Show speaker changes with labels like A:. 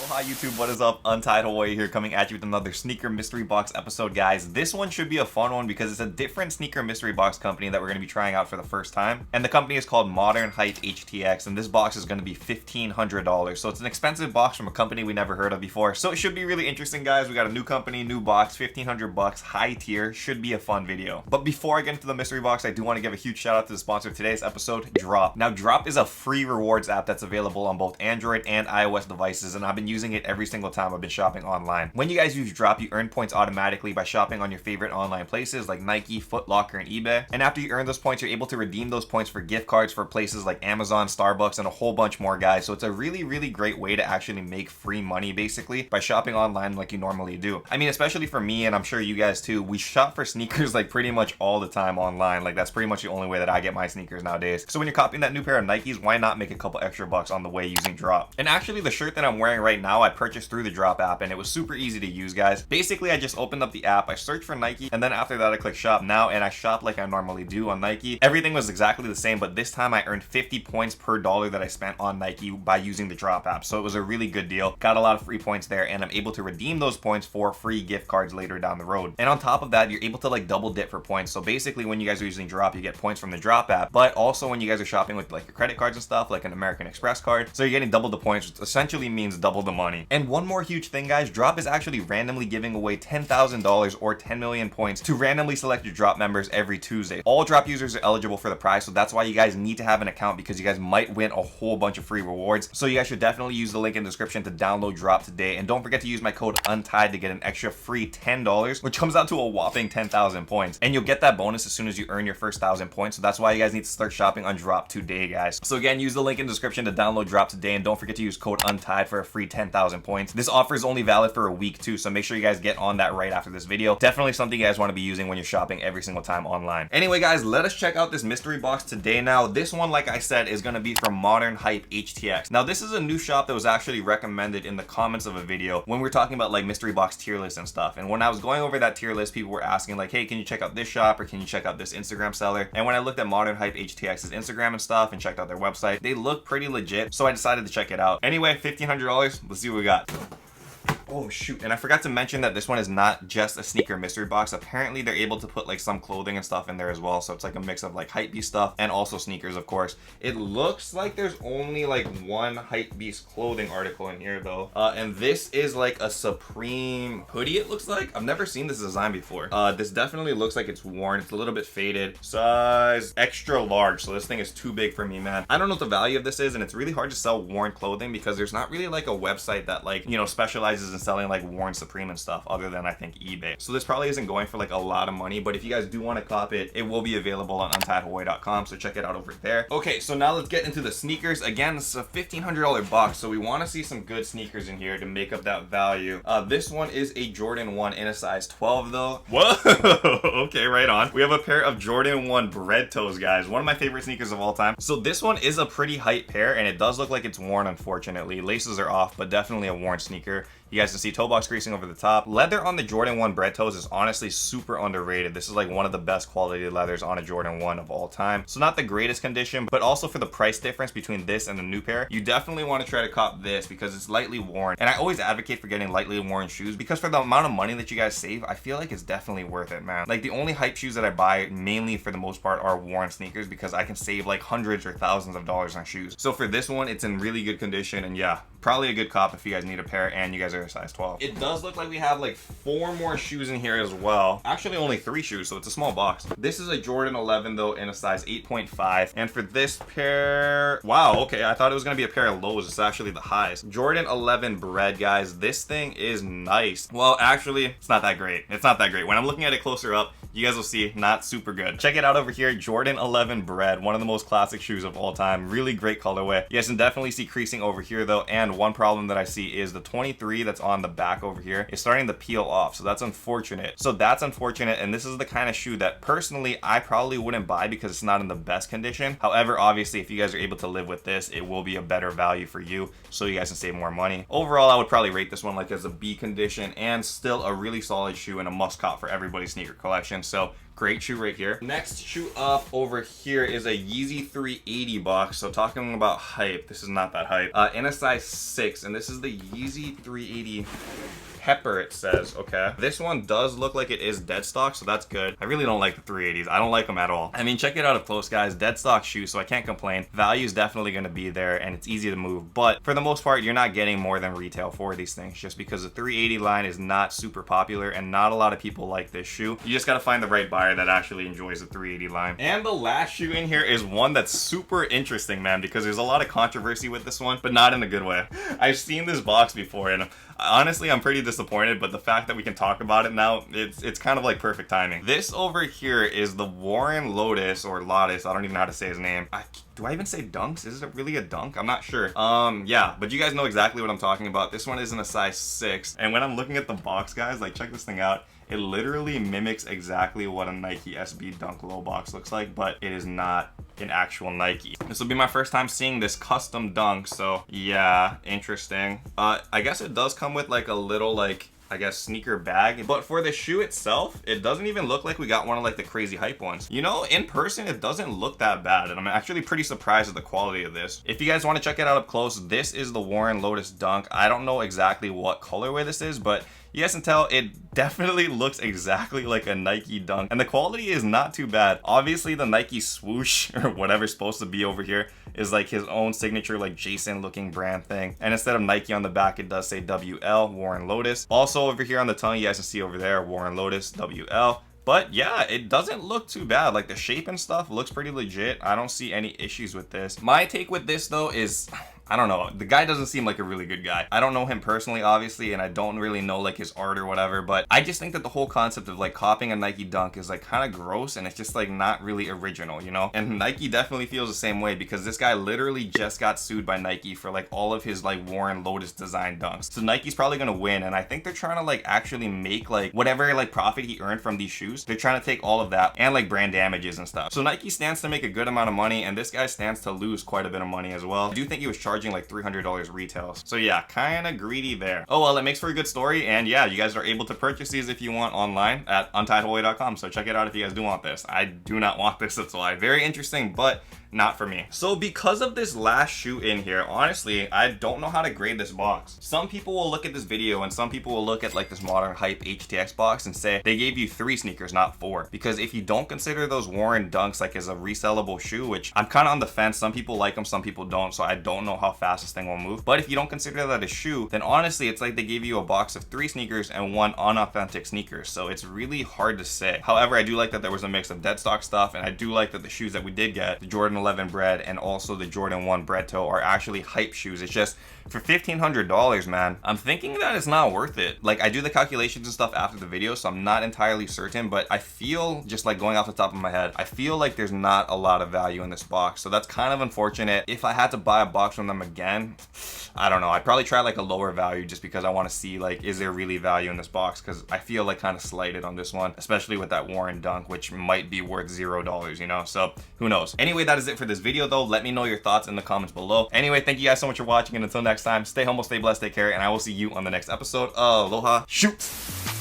A: Hi YouTube, what is up? Untied Hawaii here, coming at you with another sneaker mystery box episode, guys. This one should be a fun one because it's a different sneaker mystery box company that we're going to be trying out for the first time. And the company is called ModernHypeHTX, and this box is going to be $1,500. So it's an expensive box from a company we never heard of before. So it should be really interesting, guys. We got a new company, new box, 1,500 bucks, high tier. Should be a fun video. But before I get into the mystery box, I do want to give a huge shout out to the sponsor of today's episode, Drop. Now, Drop is a free rewards app that's available on both Android and iOS devices, and I've been using it every single time I've been shopping online. When you guys use Drop, you earn points automatically by shopping on your favorite online places like Nike, Foot Locker, and eBay. And after you earn those points, you're able to redeem those points for gift cards for places like Amazon, Starbucks, and a whole bunch more, guys. So it's a really great way to actually make free money, basically, by shopping online like you normally do. I mean, especially for me, and I'm sure you guys too, we shop for sneakers like pretty much all the time online. Like, that's pretty much the only way that I get my sneakers nowadays. So when you're copying that new pair of Nikes, why not make a couple extra bucks on the way using Drop? And actually, the shirt that I'm wearing right now, I purchased through the Drop app, and it was super easy to use, guys. Basically, I just opened up the app, I searched for Nike, and then after that I click shop now, and I shop like I normally do on Nike. Everything was exactly the same, but this time I earned 50 points per dollar that I spent on Nike by using the Drop app. So it was a really good deal. Got a lot of free points there, and I'm able to redeem those points for free gift cards later down the road. And on top of that, you're able to like double dip for points. So basically, when you guys are using Drop, you get points from the Drop app, but also when you guys are shopping with like your credit cards and stuff, like an American Express card, so you're getting double the points, which essentially means double the money. And one more huge thing, guys, Drop is actually randomly giving away $10,000 or 10 million points to randomly selected Drop members every Tuesday. All Drop users are eligible for the prize, so that's why you guys need to have an account, because you guys might win a whole bunch of free rewards. So you guys should definitely use the link in the description to download Drop today, and don't forget to use my code UNTIED to get an extra free $10, which comes out to a whopping 10,000 points. And you'll get that bonus as soon as you earn your first 1,000 points, so that's why you guys need to start shopping on Drop today, guys. So again, use the link in the description to download Drop today, and don't forget to use code UNTIED for a free 10,000 points. This offer is only valid for a week too, so make sure you guys get on that right after this video. Definitely something you guys want to be using when you're shopping every single time online. Anyway, guys, let us check out this mystery box today. Now, this one, like I said, is going to be from ModernHypeHTX. Now, this is a new shop that was actually recommended in the comments of a video when we were talking about like mystery box tier lists and stuff. And when I was going over that tier list, people were asking like, hey, can you check out this shop, or can you check out this Instagram seller? And when I looked at ModernHypeHTX's Instagram and stuff and checked out their website, they look pretty legit, so I decided to check it out. Anyway, $1,500. Let's see what we got. Oh shoot, and I forgot to mention that this one is not just a sneaker mystery box. Apparently they're able to put like some clothing and stuff in there as well, so it's like a mix of like hypebeast stuff and also sneakers, of course. It looks like there's only like one hypebeast clothing article in here though, and this is like a Supreme hoodie, it looks like. I've never seen this design before. This definitely looks like it's worn. It's a little bit faded. Size extra large, so this thing is too big for me, man. I don't know what the value of this is, and it's really hard to sell worn clothing because there's not really like a website that like, you know, specializes in selling like worn Supreme and stuff other than I think eBay. So this probably isn't going for like a lot of money, but if you guys do want to cop it, it will be available on untiedhawaii.com, so check it out over there. Okay, so now let's get into the sneakers. Again, this is a $1,500 box, so we want to see some good sneakers in here to make up that value. This one is a Jordan 1 in a size 12 though. Whoa, okay, right on. We have a pair of Jordan 1 bread toes, guys, one of my favorite sneakers of all time. So this one is a pretty hype pair, and it does look like it's worn, unfortunately. Laces are off, but definitely a worn sneaker. You guys can see toe box creasing over the top. Leather on the Jordan 1 bread toes is honestly super underrated. This is like one of the best quality leathers on a Jordan 1 of all time. So not the greatest condition, but also for the price difference between this and the new pair, you definitely want to try to cop this because it's lightly worn. And I always advocate for getting lightly worn shoes because for the amount of money that you guys save, I feel like it's definitely worth it, man. Like, the only hype shoes that I buy mainly for the most part are worn sneakers because I can save like hundreds or thousands of dollars on shoes. So for this one, it's in really good condition, and yeah, probably a good cop if you guys need a pair and you guys are a size 12. It does look like we have like 4 more shoes in here as well. Actually, only 3 shoes, so it's a small box. This is a Jordan 11 though in a size 8.5. And for this pair, wow, okay, I thought it was gonna be a pair of lows. It's actually the highs. Jordan 11 bread, guys. This thing is nice. Well, actually, it's not that great. It's not that great. When I'm looking at it closer up, you guys will see, not super good. Check it out over here, Jordan 11 bread, one of the most classic shoes of all time. Really great colorway. You guys can definitely see creasing over here though, and one problem that I see is the 23 that's on the back over here is starting to peel off, so that's unfortunate. And this is the kind of shoe that personally I probably wouldn't buy because it's not in the best condition. However, obviously if you guys are able to live with this, it will be a better value for you, so you guys can save more money. Overall, I would probably rate this one like as a B condition, and still a really solid shoe and a must cop for everybody's sneaker collection. So Great shoe right here. Next shoe up over here is a Yeezy 380 box. So talking about hype, this is not that hype. In a size 6, and this is the Yeezy 380 Pepper, it says. Okay, this one does look like it is dead stock, so that's good. I really don't like the 380s. I don't like them at all. I mean, check it out up close, guys. Dead stock shoe, so I can't complain. Value is definitely going to be there, and it's easy to move, but for the most part, you're not getting more than retail for these things, just because the 380 line is not super popular and not a lot of people like this shoe. You just got to find the right buyer that actually enjoys the 380 line. And the last shoe in here is one that's super interesting, man, because there's a lot of controversy with this one, but not in a good way. I've seen this box before, and honestly, I'm pretty disappointed, but the fact that we can talk about it now, it's kind of like perfect timing. This over here is the Warren Lotus, or Lotus, I don't even know how to say his name. Do I even say dunks? Is it really a dunk? I'm not sure. Yeah, but you guys know exactly what I'm talking about. This one is in a size 6, and when I'm looking at the box, guys, like, check this thing out. It literally mimics exactly what a Nike SB Dunk Low box looks like, but it is not an actual Nike. This will be my first time seeing this custom dunk, so yeah, interesting. I guess it does come with like a little, like, I guess, sneaker bag, but for the shoe itself, it doesn't even look like we got one of like the crazy hype ones. You know, in person, it doesn't look that bad, and I'm actually pretty surprised at the quality of this. If you guys want to check it out up close, this is the Warren Lotus Dunk. I don't know exactly what colorway this is, but you guys can tell it definitely looks exactly like a Nike Dunk, and the quality is not too bad. Obviously, the Nike swoosh or whatever's supposed to be over here is like his own signature, like Jason looking brand thing, and instead of Nike on the back, it does say WL, Warren Lotus. Also over here on the tongue, you guys can see over there, Warren Lotus, WL. But yeah, it doesn't look too bad. Like, the shape and stuff looks pretty legit. I don't see any issues with this. My take with this though is, I don't know, the guy doesn't seem like a really good guy. I don't know him personally, obviously, and I don't really know like his art or whatever, but I just think that the whole concept of like copying a Nike Dunk is like kind of gross, and it's just like not really original, you know? And Nike definitely feels the same way, because this guy literally just got sued by Nike for like all of his like Warren Lotus design dunks. So Nike's probably gonna win, and I think they're trying to like actually make like whatever like profit he earned from these shoes, they're trying to take all of that and like brand damages and stuff. So Nike stands to make a good amount of money, and this guy stands to lose quite a bit of money as well. I do think he was charging like $300 retail. So yeah, kind of greedy there. Oh well, it makes for a good story, and yeah, you guys are able to purchase these if you want online at untiedaboy.com, so check it out if you guys do want this. I do not want this, that's why. Very interesting, but not for me. So because of this last shoe in here, honestly, I don't know how to grade this box. Some people will look at this video and some people will look at like this ModernHypeHTX box and say they gave you 3 sneakers, not 4. Because if you don't consider those Warren Dunks like as a resellable shoe, which I'm kind of on the fence, some people like them, some people don't, so I don't know how fast this thing will move. But if you don't consider that a shoe, then honestly, it's like they gave you a box of 3 sneakers and 1 unauthentic sneaker. So it's really hard to say. However, I do like that there was a mix of dead stock stuff, and I do like that the shoes that we did get, the Jordan 11 Bread and also the Jordan 1 Bread Toe, are actually hype shoes. It's just for $1,500, man, I'm thinking that it's not worth it. Like, I do the calculations and stuff after the video, so I'm not entirely certain, but I feel, just like going off the top of my head, I feel like there's not a lot of value in this box. So that's kind of unfortunate. If I had to buy a box from them again, I don't know, I'd probably try like a lower value just because I want to see like, is there really value in this box? Because I feel like kind of slighted on this one, especially with that Warren Dunk, which might be worth $0, you know? So who knows? Anyway, that is it for this video though. Let me know your thoughts in the comments below. Anyway, thank you guys so much for watching, and until next time, stay humble, stay blessed, take care, and I will see you on the next episode. Aloha, shoot!